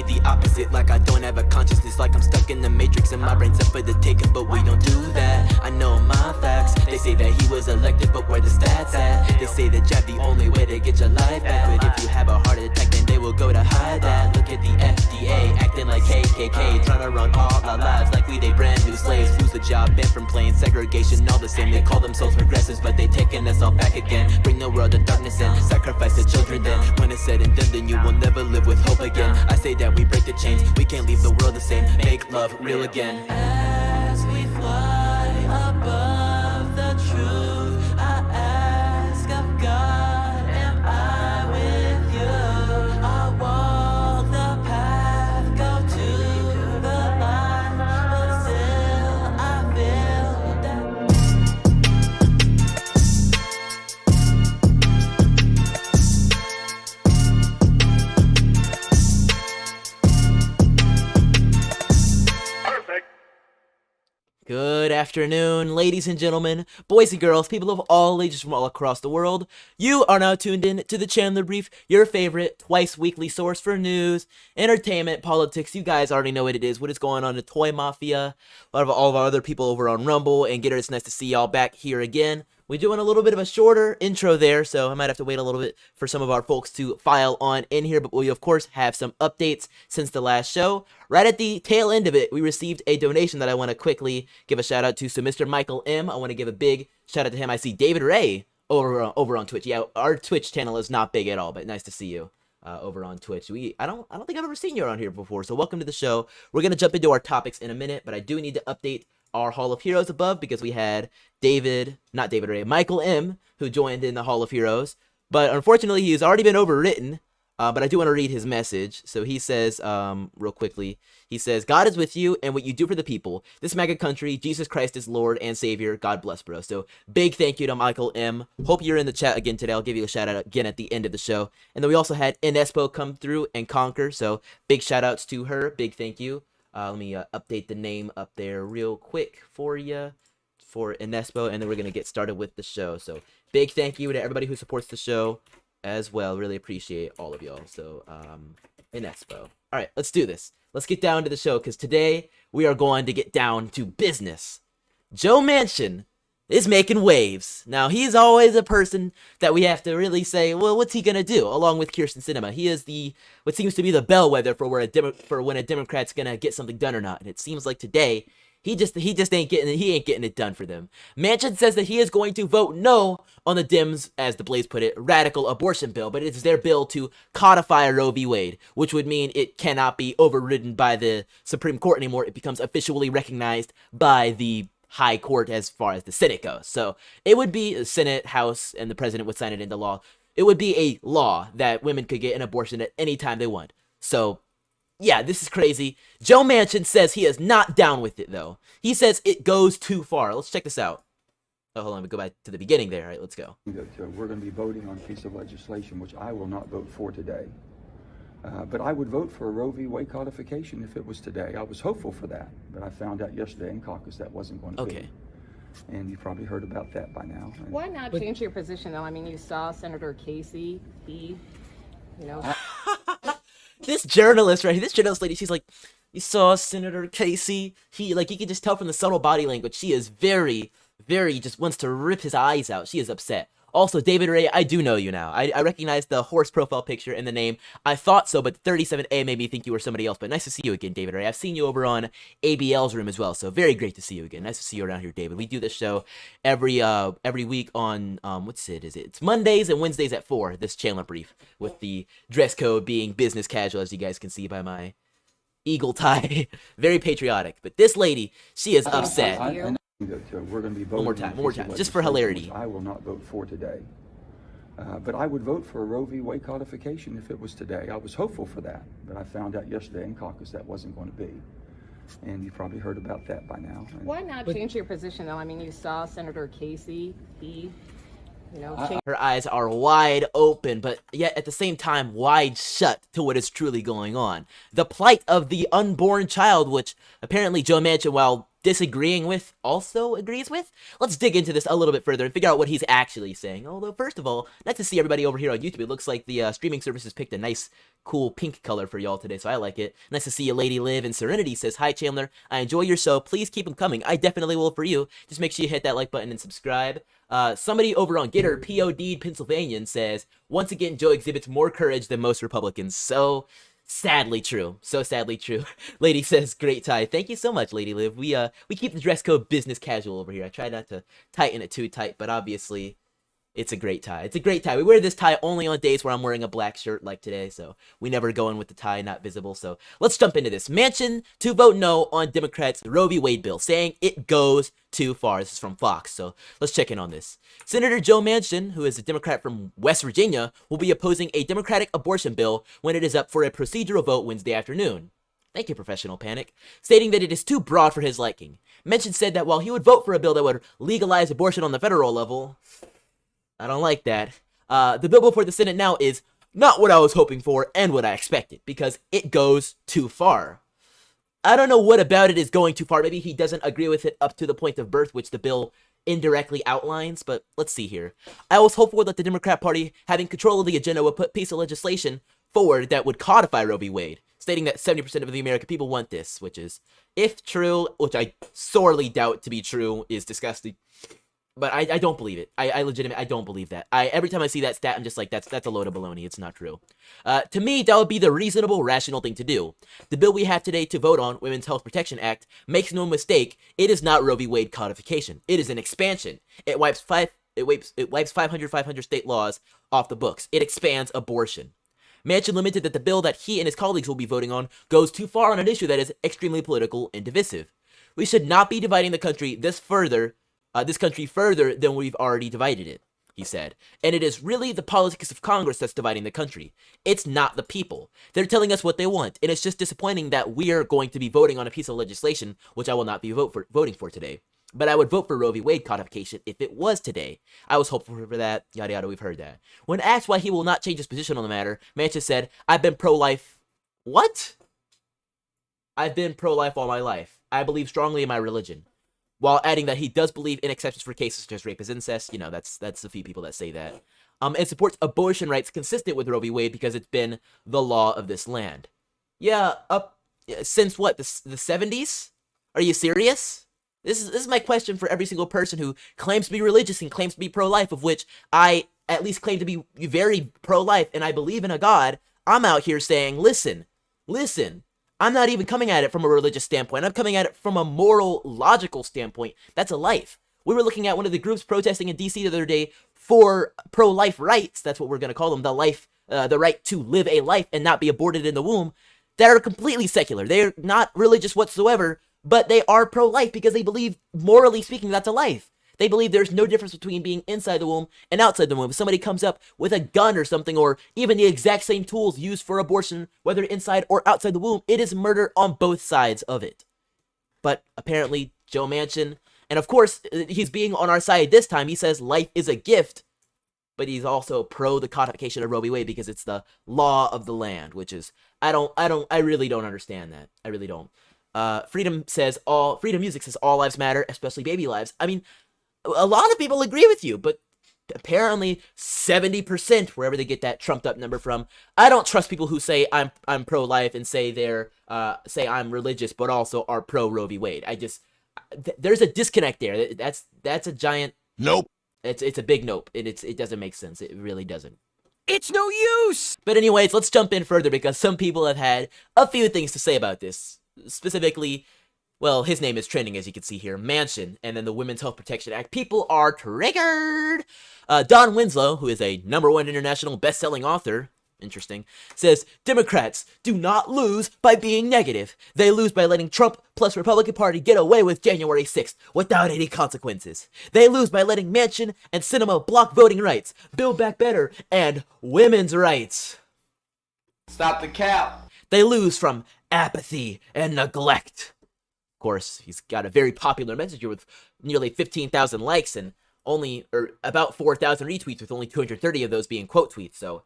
me the opposite, like I don't have a consciousness, like I'm stuck in the matrix and my brain's up for the taking, but we don't do that. I know my facts. They say that he was elected, but where the stats at? They say that jab the only way to get your life back, but if you have a heart attack, then they will go to hide that. Look at the FDA acting like KKK, trying to run all our lives like we they brand new slaves. Lose the job, bent from playing segregation, all the same. They call themselves progressives, but they taking us all back again. Bring the world to darkness and sacrifice the children. Then when it's said and done, then you will never live with hope again. I say that we break the chains, we can't leave the world the same. Make love real again. As we fly above the truth, I ask of God, am I with you? I walk the path, go to the light, but still I feel that. Perfect. Good afternoon, ladies and gentlemen, boys and girls, people of all ages from all across the world. You are now tuned in to the Chandler Brief, your favorite twice weekly source for news, entertainment, politics. You guys already know what it is, what is going on in the toy mafia, a lot of all of our other people over on Rumble, and Getter, it's nice to see y'all back here again. We're doing a little bit of a shorter intro there, so I might have to wait a little bit for some of our folks to file on in here, but we, of course, have some updates since the last show. Right at the tail end of it, we received a donation that I want to quickly give a shout-out to. So Mr. Michael M., I want to give a big shout-out to him. I see David Ray over on Twitch. Yeah, our Twitch channel is not big at all, but nice to see you over on Twitch. I don't think I've ever seen you around here before, so welcome to the show. We're going to jump into our topics in a minute, but I do need to update our Hall of Heroes above, because we had Michael M., who joined in the Hall of Heroes, but unfortunately he's already been overwritten, but I do want to read his message. So he says, real quickly, he says, God is with you and what you do for the people. This mega country, Jesus Christ is Lord and Savior. God bless, bro. So big thank you to Michael M. Hope you're in the chat again today. I'll give you a shout out again at the end of the show. And then we also had Inespo come through and conquer, so big shout outs to her. Big thank you. Let me update the name up there real quick for you, for Inespo, and then we're going to get started with the show. So big thank you to everybody who supports the show as well. Really appreciate all of y'all. So Inespo. All right, let's do this. Let's get down to the show, because today we are going to get down to business. Joe Manchin is making waves. Now, he's always a person that we have to really say, well, what's he going to do, along with Kirsten Sinema? He is what seems to be the bellwether for when a Democrat's going to get something done or not. And it seems like today, he just ain't getting it done for them. Manchin says that he is going to vote no on the Dems, as the Blaze put it, radical abortion bill, but it's their bill to codify Roe v. Wade, which would mean it cannot be overridden by the Supreme Court anymore. It becomes officially recognized by the High Court as far as the Senate goes. So it would be the Senate, House, and the President would sign it into law. It would be a law that women could get an abortion at any time they want. So yeah, this is crazy. Joe Manchin says he is not down with it, though. He says it goes too far. Let's check this out. Oh, hold on. We go back to the beginning there. All right, let's go. We're going to be voting on a piece of legislation which I will not vote for today. But I would vote for a Roe v. Wade codification if it was today. I was hopeful for that, but I found out yesterday in caucus that wasn't going to be. And you probably heard about that by now. Why not change your position, though? I mean, you saw Senator Casey, This journalist lady, she's like, you saw Senator Casey? You can just tell from the subtle body language, she is very, very, just wants to rip his eyes out. She is upset. Also, David Ray, I do know you now. I recognize the horse profile picture and the name. I thought so, but 37A made me think you were somebody else. But nice to see you again, David Ray. I've seen you over on ABL's room as well, so very great to see you again. Nice to see you around here, David. We do this show every week on, it's Mondays and Wednesdays at 4, this Chandler Brief, with the dress code being business casual, as you guys can see by my eagle tie. Very patriotic. But this lady, she is upset. We're going to be voting one more time, just for hilarity. I will not vote for today. But I would vote for a Roe v. Wade codification if it was today. I was hopeful for that, but I found out yesterday in caucus that wasn't going to be. And you probably heard about that by now. Why not change your position, though? I mean, you saw Senator Casey, her eyes are wide open, but yet at the same time wide shut to what is truly going on. The plight of the unborn child, which apparently Joe Manchin, while disagreeing with also agrees with? Let's dig into this a little bit further and figure out what he's actually saying. Although, first of all, nice to see everybody over here on YouTube. It looks like the streaming services picked a nice, cool pink color for y'all today, so I like it. Nice to see you, Lady Liv. And Serenity says, "Hi, Chandler. I enjoy your show. Please keep them coming. I definitely will for you. Just make sure you hit that like button and subscribe." Somebody over on Gitter, POD'd Pennsylvanian, says, "Once again, Joe exhibits more courage than most Republicans." So sadly true. So sadly true. Lady says, "Great tie." Thank you so much, Lady Liv. We keep the dress code business casual over here. I try not to tighten it too tight, but obviously it's a great tie. It's a great tie. We wear this tie only on days where I'm wearing a black shirt like today, so we never go in with the tie not visible. So let's jump into this. Manchin to vote no on Democrats' Roe v. Wade bill, saying it goes too far. This is from Fox, so let's check in on this. Senator Joe Manchin, who is a Democrat from West Virginia, will be opposing a Democratic abortion bill when it is up for a procedural vote Wednesday afternoon. Thank you, Professional Panic. Stating that it is too broad for his liking. Manchin said that while he would vote for a bill that would legalize abortion on the federal level, I don't like that. The bill before the Senate now is not what I was hoping for and what I expected, because it goes too far. I don't know what about it is going too far. Maybe he doesn't agree with it up to the point of birth, which the bill indirectly outlines, but let's see here. I was hopeful that the Democrat Party, having control of the agenda, would put a piece of legislation forward that would codify Roe v. Wade, stating that 70% of the American people want this, which is, if true, which I sorely doubt to be true, is disgusting. But I don't believe it. I legitimately, I don't believe that. Every time I see that stat, I'm just like, that's a load of baloney. It's not true. To me, that would be the reasonable, rational thing to do. The bill we have today to vote on, Women's Health Protection Act, makes no mistake, it is not Roe v. Wade codification. It is an expansion. It wipes 500 state laws off the books. It expands abortion. Manchin lamented that the bill that he and his colleagues will be voting on goes too far on an issue that is extremely political and divisive. We should not be dividing the country this country further than we've already divided it, he said. And it is really the politics of Congress that's dividing the country. It's not the people. They're telling us what they want, and it's just disappointing that we are going to be voting on a piece of legislation, which I will not be voting for today. But I would vote for Roe v. Wade codification if it was today. I was hopeful for that, yada yada, we've heard that. When asked why he will not change his position on the matter, Manchin said, "I've been pro-life." What? "I've been pro-life all my life. I believe strongly in my religion." While adding that he does believe in exceptions for cases such as rape as incest. You know, that's a few people that say that. And supports abortion rights consistent with Roe v. Wade because it's been the law of this land. Yeah, since what, the 70s? Are you serious? This is my question for every single person who claims to be religious and claims to be pro-life, of which I at least claim to be very pro-life and I believe in a God. I'm out here saying, listen, I'm not even coming at it from a religious standpoint. I'm coming at it from a moral, logical standpoint. That's a life. We were looking at one of the groups protesting in DC the other day for pro-life rights. That's what we're going to call them. The right to live a life and not be aborted in the womb. That are completely secular. They're not religious whatsoever, but they are pro-life because they believe, morally speaking, that's a life. They believe there's no difference between being inside the womb and outside the womb. If somebody comes up with a gun or something, or even the exact same tools used for abortion, whether inside or outside the womb, it is murder on both sides of it. But apparently, Joe Manchin, and of course, he's being on our side this time. He says life is a gift, but he's also pro the codification of Roe v. Wade because it's the law of the land, which is, I really don't understand that. I really don't. Freedom Music says all lives matter, especially baby lives. I mean, a lot of people agree with you, but apparently 70%, wherever they get that trumped up number from. I don't trust people who say I'm pro-life and say say I'm religious, but also are pro Roe v. Wade. There's a disconnect there. That's a giant nope. It's a big nope. It doesn't make sense. It really doesn't. It's no use! But anyways, let's jump in further because some people have had a few things to say about this. Specifically, well, his name is trending, as you can see here, Manchin, and then the Women's Health Protection Act. People are triggered! Don Winslow, who is a #1 international best-selling author, interesting, says, Democrats do not lose by being negative. They lose by letting Trump plus Republican Party get away with January 6th without any consequences. They lose by letting Manchin and Sinema block voting rights, Build Back Better, and women's rights. Stop the cap. They lose from apathy and neglect. Of course, he's got a very popular message here with nearly 15,000 likes and about 4,000 retweets, with only 230 of those being quote tweets. So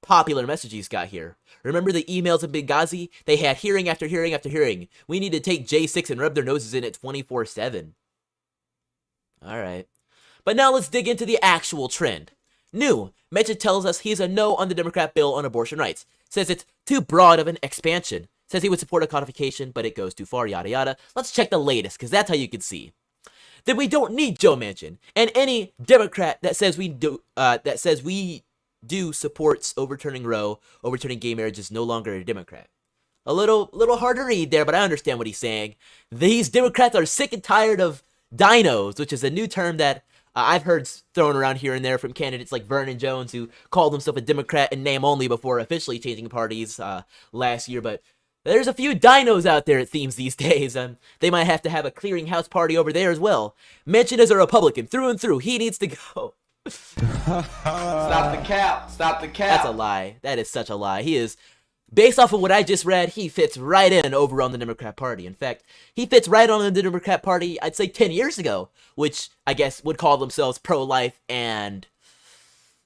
popular message he's got here. Remember the emails in Benghazi? They had hearing after hearing after hearing. We need to take J6 and rub their noses in it 24/7. Alright. But now let's dig into the actual trend. New, Manchin tells us he's a no on the Democrat bill on abortion rights. Says it's too broad of an expansion. Says he would support a codification, but it goes too far, yada yada. Let's check the latest, because that's how you can see. Then we don't need Joe Manchin. And any Democrat that says we do supports overturning Roe, overturning gay marriage is no longer a Democrat. A little hard to read there, but I understand what he's saying. These Democrats are sick and tired of dinos, which is a new term that I've heard thrown around here and there from candidates like Vernon Jones, who called himself a Democrat in name only before officially changing parties last year. But there's a few dinos out there, it seems, these days. They might have to have a clearinghouse party over there as well. Manchin is a Republican through and through. He needs to go. Stop the cap. Stop the cap. That's a lie. That is such a lie. He is, based off of what I just read, he fits right in over on the Democrat Party. In fact, he fits right on the Democrat Party, I'd say 10 years ago, which I guess would call themselves pro-life and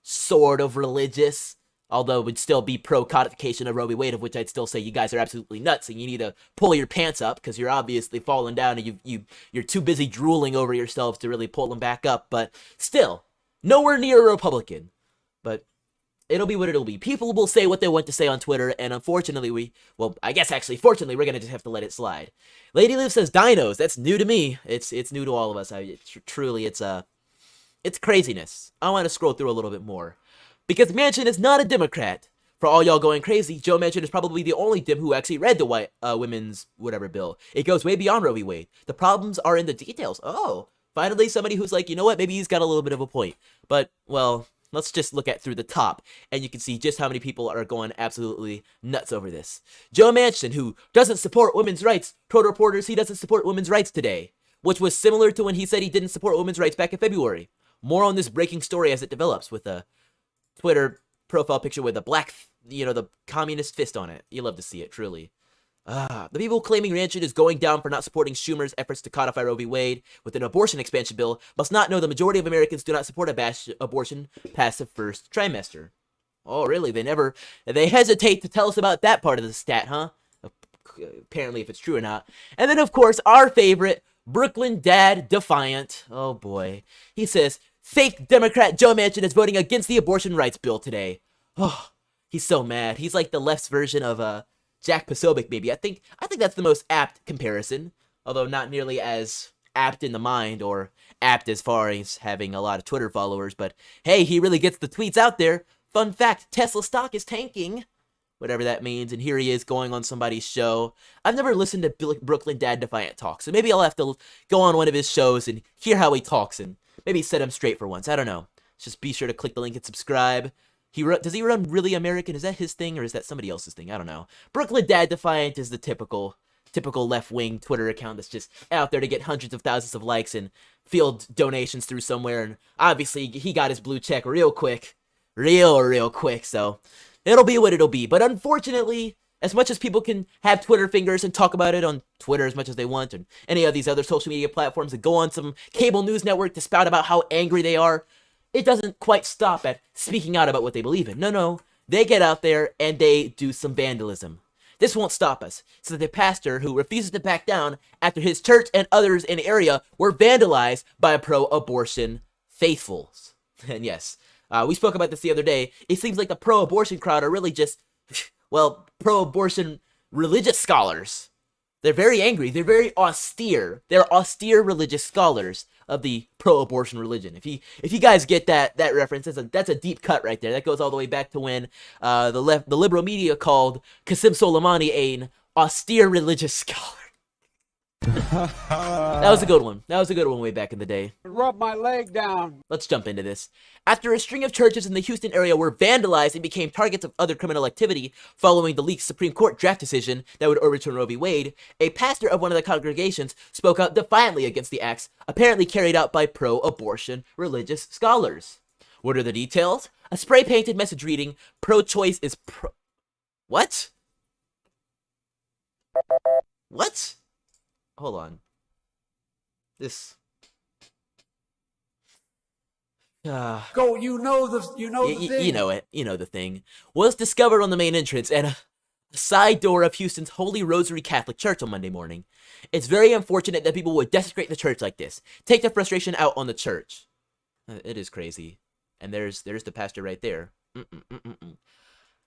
sort of religious, although would still be pro-codification of Roe v. Wade, of which I'd still say you guys are absolutely nuts and you need to pull your pants up because you're obviously falling down and you're too busy drooling over yourselves to really pull them back up. But still, nowhere near a Republican. But it'll be what it'll be. People will say what they want to say on Twitter, and unfortunately fortunately, we're gonna just have to let it slide. Lady Liv says dinos. That's new to me. It's new to all of us. Truly, it's craziness. I want to scroll through a little bit more. Because Manchin is not a Democrat. For all y'all going crazy, Joe Manchin is probably the only Dem who actually read the women's whatever bill. It goes way beyond Roe v. Wade. The problems are in the details. Oh, finally somebody who's like, you know what, maybe he's got a little bit of a point. But, well, let's just look at through the top, and you can see just how many people are going absolutely nuts over this. Joe Manchin, who doesn't support women's rights, told reporters he doesn't support women's rights today, which was similar to when he said he didn't support women's rights back in February. More on this breaking story as it develops, with a Twitter profile picture with a black, the communist fist on it. You love to see it, truly. The people claiming Manchin is going down for not supporting Schumer's efforts to codify Roe v. Wade with an abortion expansion bill must not know the majority of Americans do not support abortion past the first trimester. Oh, really? They hesitate to tell us about that part of the stat, huh? Apparently, if it's true or not. And then, of course, our favorite, Brooklyn Dad Defiant. Oh, boy. He says, fake Democrat Joe Manchin is voting against the abortion rights bill today. Oh, he's so mad. He's like the left's version of, Jack Posobiec, maybe. I think that's the most apt comparison, although not nearly as apt in the mind or apt as far as having a lot of Twitter followers. But hey, he really gets the tweets out there. Fun fact, Tesla stock is tanking, whatever that means. And here he is going on somebody's show. I've never listened to Brooklyn Dad Defiant talk, so maybe I'll have to go on one of his shows and hear how he talks and maybe set him straight for once. I don't know. Just be sure to click the link and subscribe. Does he run Really American? Is that his thing, or is that somebody else's thing? I don't know. Brooklyn Dad Defiant is the typical left-wing Twitter account that's just out there to get hundreds of thousands of likes and field donations through somewhere. And obviously, he got his blue check real quick. Real quick, so it'll be what it'll be. But unfortunately, as much as people can have Twitter fingers and talk about it on Twitter as much as they want, and any of these other social media platforms, and go on some cable news network to spout about how angry they are, it doesn't quite stop at speaking out about what they believe in. No. They get out there and they do some vandalism. This won't stop us. So the pastor who refuses to back down after his church and others in the area were vandalized by pro-abortion faithfuls. And yes, we spoke about this the other day. It seems like the pro-abortion crowd are really just, well, pro-abortion religious scholars. They're very angry. They're very austere. They're austere religious scholars of the pro-abortion religion. If you guys get that reference, that's a deep cut right there. That goes all the way back to when the liberal media called Qasem Soleimani an austere religious scholar. That was a good one. That was a good one way back in the day. Rub my leg down. Let's jump into this. After a string of churches in the Houston area were vandalized and became targets of other criminal activity following the leaked Supreme Court draft decision that would overturn Roe v. Wade, a pastor of one of the congregations spoke out defiantly against the acts apparently carried out by pro-abortion religious scholars. What are the details? A spray-painted message reading, "Pro-choice is pro..." What? What? Hold on. This... Go, you know the thing. You know it. You know the thing. Was discovered on the main entrance and a side door of Houston's Holy Rosary Catholic Church on Monday morning. It's very unfortunate that people would desecrate the church like this. Take their frustration out on the church. It is crazy. And there's the pastor right there.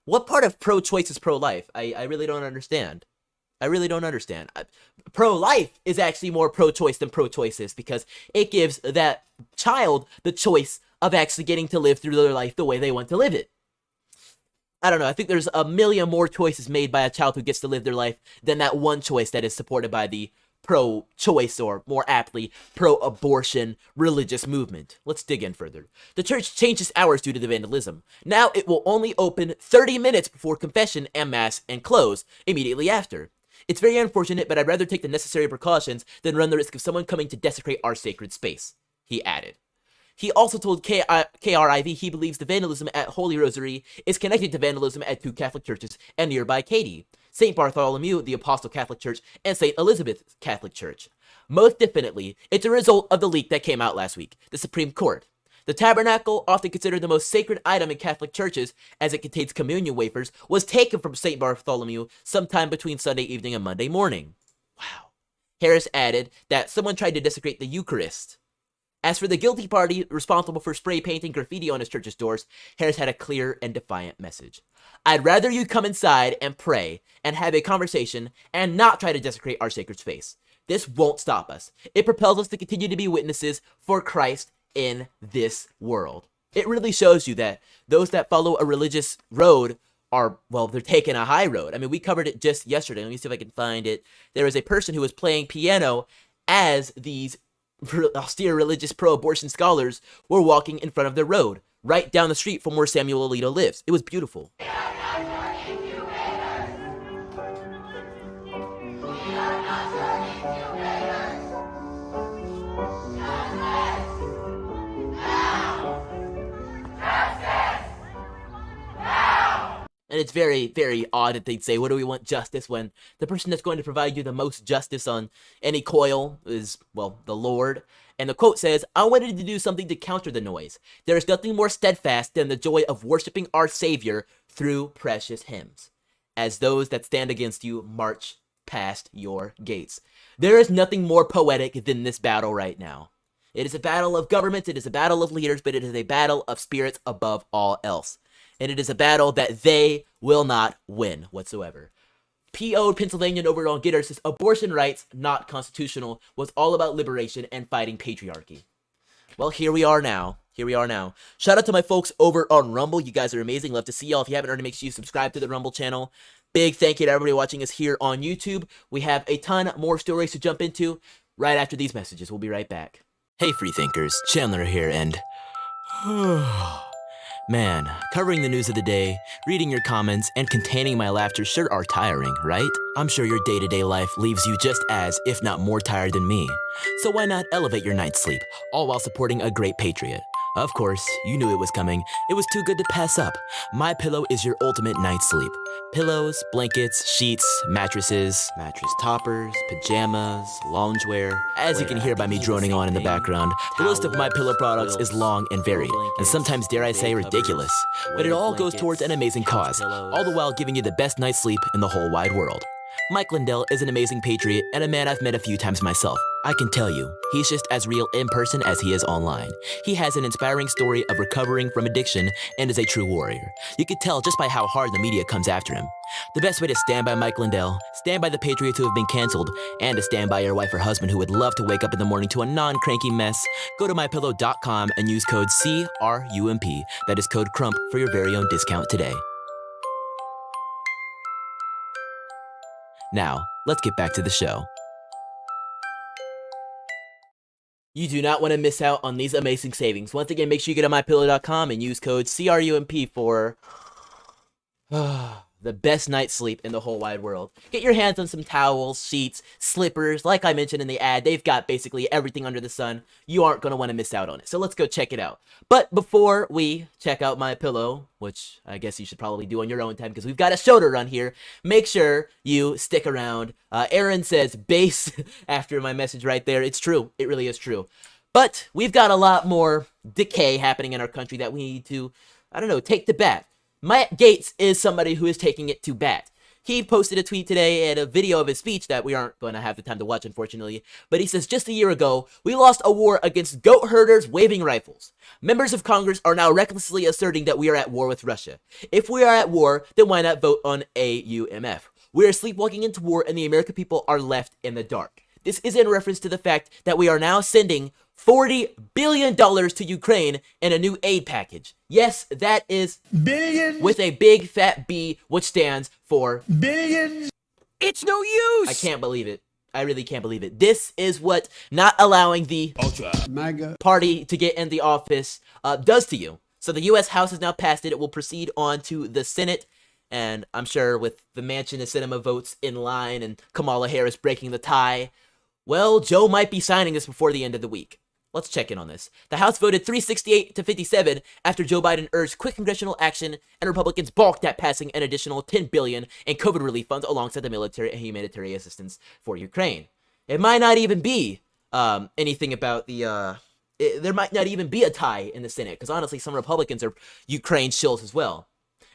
What part of pro-choice is pro-life? I really don't understand. I really don't understand. Pro-life is actually more pro-choice than pro-choice is, because it gives that child the choice of actually getting to live through their life the way they want to live it. I don't know. I think there's a million more choices made by a child who gets to live their life than that one choice that is supported by the pro-choice, or more aptly, pro-abortion religious movement. Let's dig in further. The church changed its hours due to the vandalism. Now it will only open 30 minutes before confession and mass and close immediately after. It's very unfortunate, but I'd rather take the necessary precautions than run the risk of someone coming to desecrate our sacred space, he added. He also told KRIV he believes the vandalism at Holy Rosary is connected to vandalism at 2 Catholic churches and nearby Katy, St. Bartholomew, the Apostle Catholic Church, and St. Elizabeth Catholic Church. Most definitely, it's a result of the leak that came out last week, the Supreme Court. The tabernacle, often considered the most sacred item in Catholic churches as it contains communion wafers, was taken from St. Bartholomew sometime between Sunday evening and Monday morning. Wow. Harris added that someone tried to desecrate the Eucharist. As for the guilty party responsible for spray painting graffiti on his church's doors, Harris had a clear and defiant message. I'd rather you come inside and pray and have a conversation and not try to desecrate our sacred space. This won't stop us. It propels us to continue to be witnesses for Christ in this world. It really shows you that those that follow a religious road are, well, they're taking a high road. I mean, we covered it just yesterday. Let me see if I can find it. There was a person who was playing piano as these austere religious pro-abortion scholars were walking in front of the road, right down the street from where Samuel Alito lives. It was beautiful. And it's very, very odd that they'd say, what do we want justice, when the person that's going to provide you the most justice on any coil is, well, the Lord. And the quote says, I wanted to do something to counter the noise. There is nothing more steadfast than the joy of worshiping our Savior through precious hymns, as those that stand against you march past your gates. There is nothing more poetic than this battle right now. It is a battle of governments, it is a battle of leaders, but it is a battle of spirits above all else. And it is a battle that they will not win whatsoever. PO'd Pennsylvania over on Getter says, abortion rights, not constitutional, was all about liberation and fighting patriarchy. Well, here we are now. Here we are now. Shout out to my folks over on Rumble. You guys are amazing. Love to see y'all. If you haven't already, make sure you subscribe to the Rumble channel. Big thank you to everybody watching us here on YouTube. We have a ton more stories to jump into right after these messages. We'll be right back. Hey, freethinkers. Chandler here, and man, covering the news of the day, reading your comments, and containing my laughter sure are tiring, right? I'm sure your day-to-day life leaves you just as, if not more tired than me. So why not elevate your night's sleep, all while supporting a great patriot? Of course, you knew it was coming. It was too good to pass up. MyPillow is your ultimate night's sleep. Pillows, blankets, sheets, mattresses, mattress toppers, pajamas, loungewear. As you can hear by me droning on in the background, the list of MyPillow products is long and varied, and sometimes, dare I say, ridiculous. But it all goes towards an amazing cause, all the while giving you the best night's sleep in the whole wide world. Mike Lindell is an amazing patriot and a man I've met a few times myself. I can tell you, he's just as real in person as he is online. He has an inspiring story of recovering from addiction and is a true warrior. You could tell just by how hard the media comes after him. The best way to stand by Mike Lindell, stand by the patriots who have been canceled, and to stand by your wife or husband who would love to wake up in the morning to a non-cranky mess, go to mypillow.com and use code CRUMP, that is code CRUMP, for your very own discount today. Now, let's get back to the show. You do not want to miss out on these amazing savings. Once again, make sure you get on mypillow.com and use code CRUMP for the best night's sleep in the whole wide world. Get your hands on some towels, sheets, slippers. Like I mentioned in the ad, they've got basically everything under the sun. You aren't going to want to miss out on it. So let's go check it out. But before we check out MyPillow, which I guess you should probably do on your own time because we've got a show to run here, make sure you stick around. Aaron says base after my message right there. It's true. It really is true. But we've got a lot more decay happening in our country that we need to, I don't know, take to bat. Matt Gaetz is somebody who is taking it to bat. He posted a tweet today and a video of his speech that we aren't going to have the time to watch, unfortunately. But he says, just a year ago, we lost a war against goat herders waving rifles. Members of Congress are now recklessly asserting that we are at war with Russia. If we are at war, then why not vote on AUMF? We are sleepwalking into war and the American people are left in the dark. This is in reference to the fact that we are now sending $40 billion to Ukraine in a new aid package. Yes, that is billions with a big fat B, which stands for billions. It's no use. I can't believe it. I really can't believe it. This is what not allowing the MAGA party to get in the office does to you. So the U.S. House has now passed it. It will proceed on to the Senate. And I'm sure with the Manchin and cinema votes in line and Kamala Harris breaking the tie, well, Joe might be signing this before the end of the week. Let's check in on this. The House voted 368 to 57 after Joe Biden urged quick congressional action and Republicans balked at passing an additional $10 billion in COVID relief funds alongside the military and humanitarian assistance for Ukraine. It might not even be anything about the... there might not even be a tie in the Senate because honestly, some Republicans are Ukraine shills as well.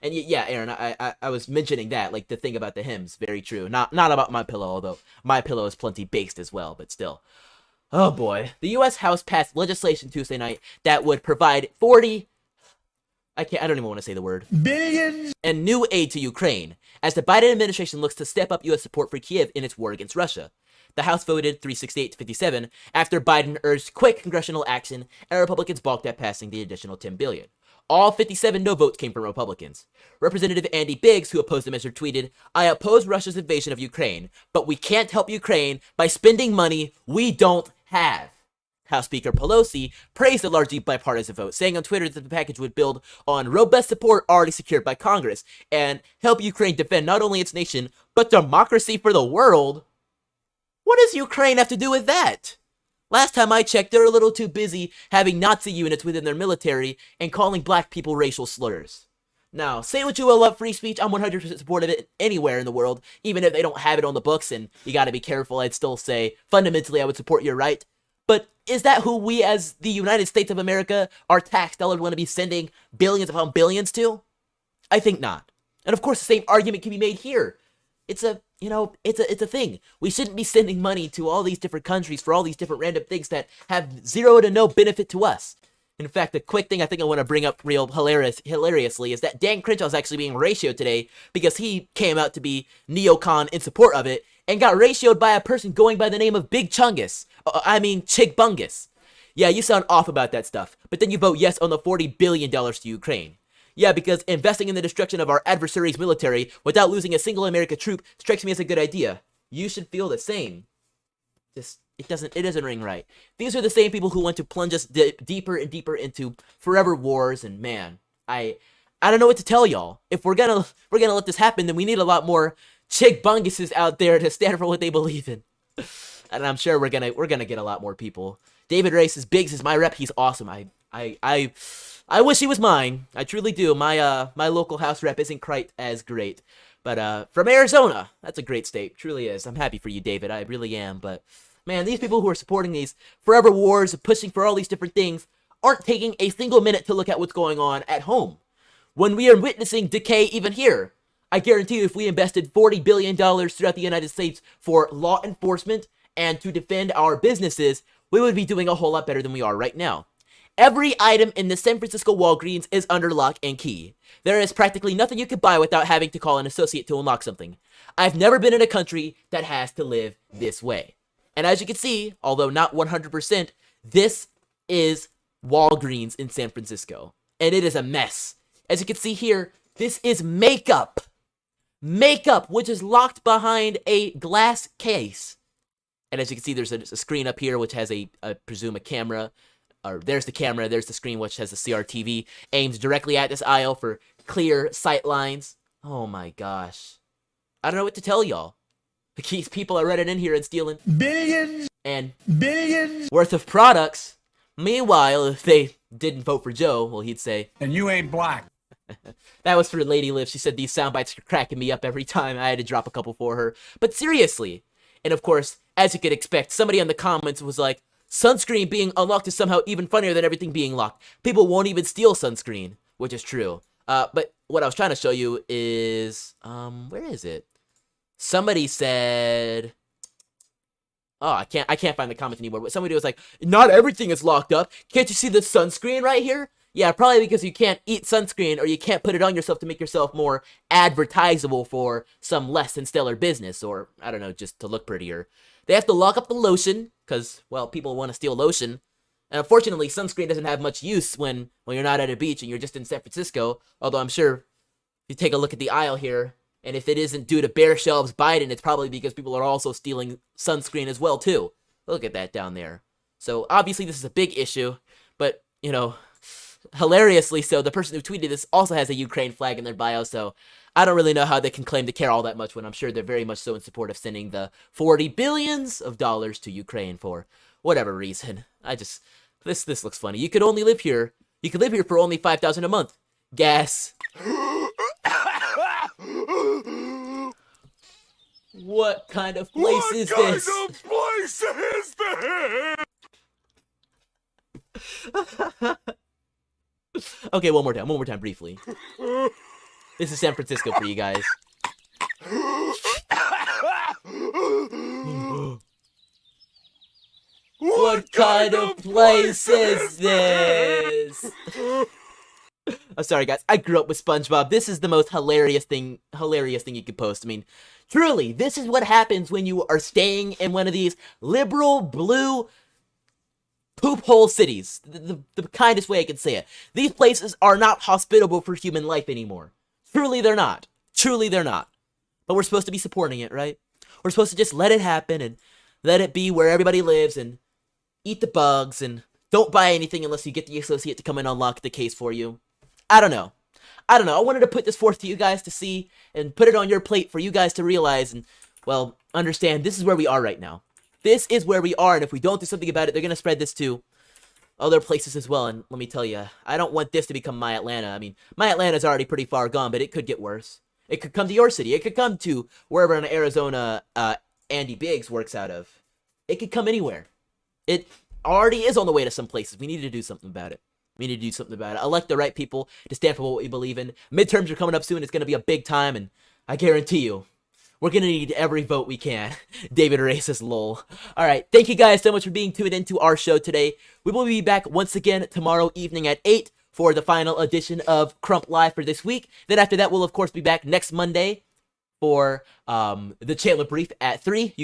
And yeah, Aaron, I was mentioning that, like the thing about the hymns, very true. Not about My Pillow, although My Pillow is plenty based as well, but still. Oh boy. The U.S. House passed legislation Tuesday night that would provide 40... I don't even want to say the word. Billions! And new aid to Ukraine, as the Biden administration looks to step up U.S. support for Kiev in its war against Russia. The House voted 368 to 57 after Biden urged quick congressional action and Republicans balked at passing the additional $10 billion. All 57 no votes came from Republicans. Representative Andy Biggs, who opposed the measure, tweeted, "I oppose Russia's invasion of Ukraine, but we can't help Ukraine by spending money we don't have." House Speaker Pelosi praised the largely bipartisan vote, saying on Twitter that the package would build on robust support already secured by Congress and help Ukraine defend not only its nation, but democracy for the world. What does Ukraine have to do with that? Last time I checked, they're a little too busy having Nazi units within their military and calling black people racial slurs. Now, say what you will about free speech, I'm 100% supportive of it anywhere in the world, even if they don't have it on the books, and you gotta be careful, I'd still say, fundamentally, I would support your right. But is that who we as the United States of America, our tax dollars, want to be sending billions upon billions to? I think not. And of course, the same argument can be made here. It's a thing. We shouldn't be sending money to all these different countries for all these different random things that have zero to no benefit to us. In fact, the quick thing I think I want to bring up real hilariously is that Dan Crenshaw is actually being ratioed today because he came out to be neocon in support of it and got ratioed by a person going by the name of Bigchungus. Chigbungus. Yeah, you sound off about that stuff, but then you vote yes on the $40 billion to Ukraine. Yeah, because investing in the destruction of our adversary's military without losing a single American troop strikes me as a good idea. You should feel the same. It doesn't ring right. These are the same people who want to plunge us deeper and deeper into forever wars, and man, I don't know what to tell y'all. If we're gonna let this happen, then we need a lot more Chigbunguses out there to stand for what they believe in. And I'm sure we're gonna get a lot more people. David Ray says, Biggs is my rep, he's awesome. I wish he was mine. I truly do. My local house rep isn't quite as great. But from Arizona, that's a great state. Truly is. I'm happy for you, David. I really am. But man, these people who are supporting these forever wars, pushing for all these different things, aren't taking a single minute to look at what's going on at home. When we are witnessing decay even here, I guarantee you if we invested $40 billion throughout the United States for law enforcement and to defend our businesses, we would be doing a whole lot better than we are right now. Every item in the San Francisco Walgreens is under lock and key. There is practically nothing you can buy without having to call an associate to unlock something. I've never been in a country that has to live this way. And as you can see, although not 100%, this is Walgreens in San Francisco. And it is a mess. As you can see here, this is makeup. Makeup, which is locked behind a glass case. And as you can see, there's a screen up here which has I presume a camera. Or there's the camera, there's the screen which has the CRTV aimed directly at this aisle for clear sight lines. Oh my gosh. I don't know what to tell y'all. These people are running in here and stealing billions worth of products. Meanwhile, if they didn't vote for Joe, well, he'd say, and you ain't black. That was for Lady Liv. She said these sound bites are cracking me up every time. I had to drop a couple for her. But seriously. And of course, as you could expect, somebody in the comments was like, sunscreen being unlocked is somehow even funnier than everything being locked. People won't even steal sunscreen, which is true. But what I was trying to show you is, where is it? Somebody said, oh, I can't find the comment anymore, but somebody was like, not everything is locked up. Can't you see the sunscreen right here? Yeah, probably because you can't eat sunscreen or you can't put it on yourself to make yourself more advertisable for some less than stellar business, or, I don't know, just to look prettier. They have to lock up the lotion because, well, people want to steal lotion. And unfortunately, sunscreen doesn't have much use when you're not at a beach and you're just in San Francisco. Although I'm sure if you take a look at the aisle here, and if it isn't due to bare shelves Biden, it's probably because people are also stealing sunscreen as well, too. Look at that down there. So obviously this is a big issue, but, you know, hilariously so, the person who tweeted this also has a Ukraine flag in their bio, so I don't really know how they can claim to care all that much when I'm sure they're very much so in support of sending the $40 billion to Ukraine for whatever reason. This looks funny. You could only live here. You could live here for only $5,000 a month. Gas. What kind of place is this? What kind of place is this? Okay, one more time, briefly. This is San Francisco for you guys. What kind of place is this? I'm sorry, guys. I grew up with SpongeBob. This is the most hilarious thing you could post. I mean, truly, this is what happens when you are staying in one of these liberal blue poop hole cities. The kindest way I can say it. These places are not hospitable for human life anymore. Truly, they're not. Truly, they're not. But we're supposed to be supporting it, right? We're supposed to just let it happen and let it be where everybody lives and eat the bugs and don't buy anything unless you get the associate to come and unlock the case for you. I don't know. I wanted to put this forth to you guys to see and put it on your plate for you guys to realize and, well, understand this is where we are right now. This is where we are, and if we don't do something about it, they're going to spread this to other places as well. And let me tell you, I don't want this to become my Atlanta. I mean, my Atlanta's already pretty far gone, but it could get worse. It could come to your city. It could come to wherever in Arizona Andy Biggs works out of. It could come anywhere. It already is on the way to some places. We need to do something about it. We need to do something about it. Elect the right people to stand for what we believe in. Midterms are coming up soon. It's going to be a big time, and I guarantee you, we're going to need every vote we can. David Racist, lol. All right, thank you guys so much for being tuned into our show today. We will be back once again tomorrow evening at 8 for the final edition of Crump Live for this week. Then after that, we'll of course be back next Monday for the Chandler Brief at 3.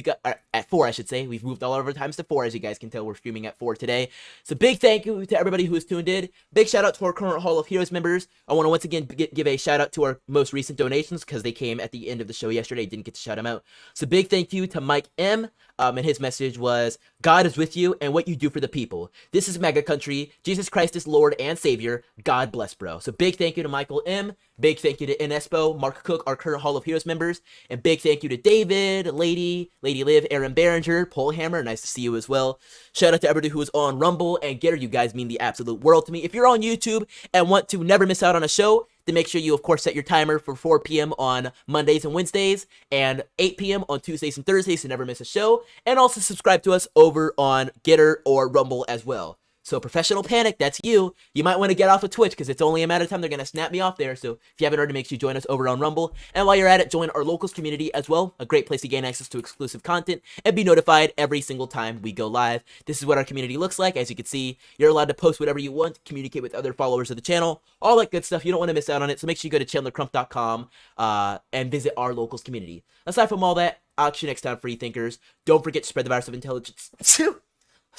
At 4, I should say. We've moved all of our times to 4, as you guys can tell. We're streaming at 4 today. So big thank you to everybody who has tuned in. Big shout out to our current Hall of Heroes members. I want to once again give a shout out to our most recent donations because they came at the end of the show yesterday. Didn't get to shout them out. So big thank you to Mike M. And his message was, God is with you and what you do for the people. This is mega country. Jesus Christ is Lord and Savior. God bless, bro. So big thank you to Michael M. Big thank you to Inespo, Mark Cook, our current Hall of Heroes members. And big thank you to David, Lady Liv, Aaron Behringer, Polehammer. Nice to see you as well. Shout out to everybody who is on Rumble and Getter. You guys mean the absolute world to me. If you're on YouTube and want to never miss out on a show, then make sure you, of course, set your timer for 4 p.m. on Mondays and Wednesdays and 8 p.m. on Tuesdays and Thursdays to never miss a show. And also subscribe to us over on Getter or Rumble as well. So Professional Panic, that's you. You might want to get off of Twitch because it's only a matter of time they're going to snap me off there. So if you haven't already, make sure you join us over on Rumble. And while you're at it, join our locals community as well. A great place to gain access to exclusive content and be notified every single time we go live. This is what our community looks like. As you can see, you're allowed to post whatever you want, communicate with other followers of the channel, all that good stuff. You don't want to miss out on it. So make sure you go to chandlercrump.com and visit our locals community. Aside from all that, I'll catch you next time, free thinkers. Don't forget to spread the virus of intelligence.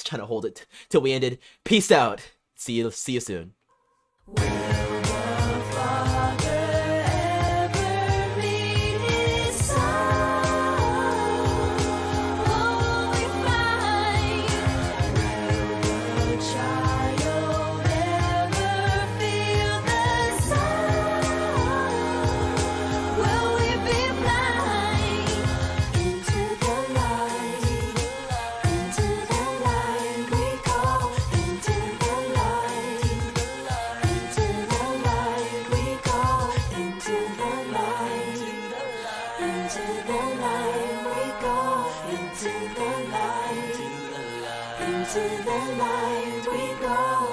I was trying to hold it till we ended. Peace out. See you soon. Into the light. Into the light we go.